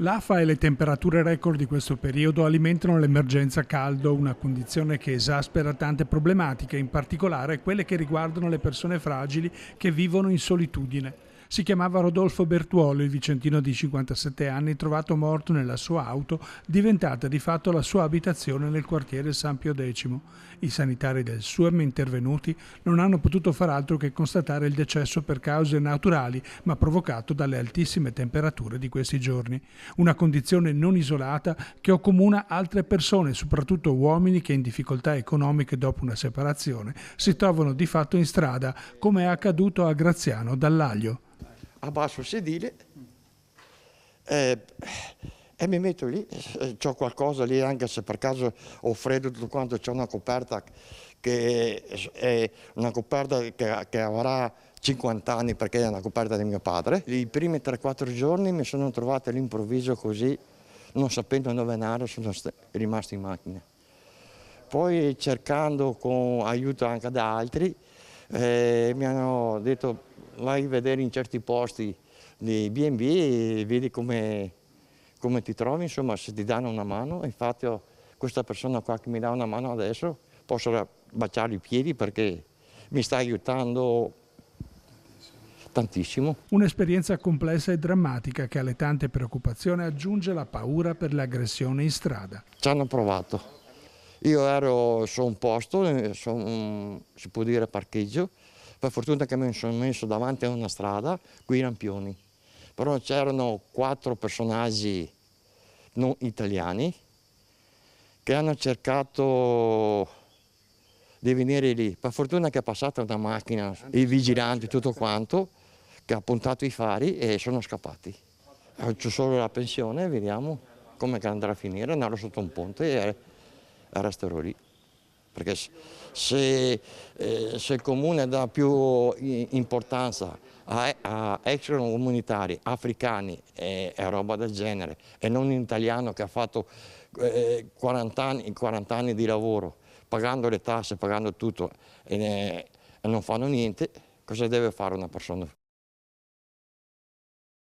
L'afa e le temperature record di questo periodo alimentano l'emergenza caldo, una condizione che esaspera tante problematiche, in particolare quelle che riguardano le persone fragili che vivono in solitudine. Si chiamava Rodolfo Bertuolo, il vicentino di 57 anni, trovato morto nella sua auto, diventata di fatto la sua abitazione nel quartiere San Pio X. I sanitari del SUEM intervenuti non hanno potuto far altro che constatare il decesso per cause naturali, ma provocato dalle altissime temperature di questi giorni. Una condizione non isolata che accomuna altre persone, soprattutto uomini che in difficoltà economiche dopo una separazione si trovano di fatto in strada, come è accaduto a Graziano Dall'Aglio. Abbasso il sedile e mi metto lì, c'ho qualcosa lì, anche se per caso ho freddo tutto quanto, c'è una coperta che è una coperta che avrà 50 anni perché è una coperta di mio padre. I primi 3-4 giorni mi sono trovato all'improvviso così, non sapendo dove andare, sono rimasto in macchina. Poi cercando con aiuto anche da altri, mi hanno detto vai a vedere in certi posti di B&B e vedi come ti trovi, insomma, se ti danno una mano. Infatti questa persona qua che mi dà una mano adesso posso baciare i piedi perché mi sta aiutando tantissimo. Un'esperienza complessa e drammatica che alle tante preoccupazioni aggiunge la paura per le aggressioni in strada. Ci hanno provato. Io ero su un posto, si può dire parcheggio, per fortuna che mi sono messo davanti a una strada, qui i lampioni. Però c'erano 4 personaggi non italiani che hanno cercato di venire lì. Per fortuna che è passata una macchina, i vigilanti, tutto quanto, che ha puntato i fari e sono scappati. C'ho solo la pensione, vediamo come andrà a finire, andrò sotto un ponte e resterò lì. Perché se il comune dà più importanza a extracomunitari, africani e roba del genere, e non un italiano che ha fatto 40 anni di lavoro, pagando le tasse, pagando tutto e non fanno niente, cosa deve fare una persona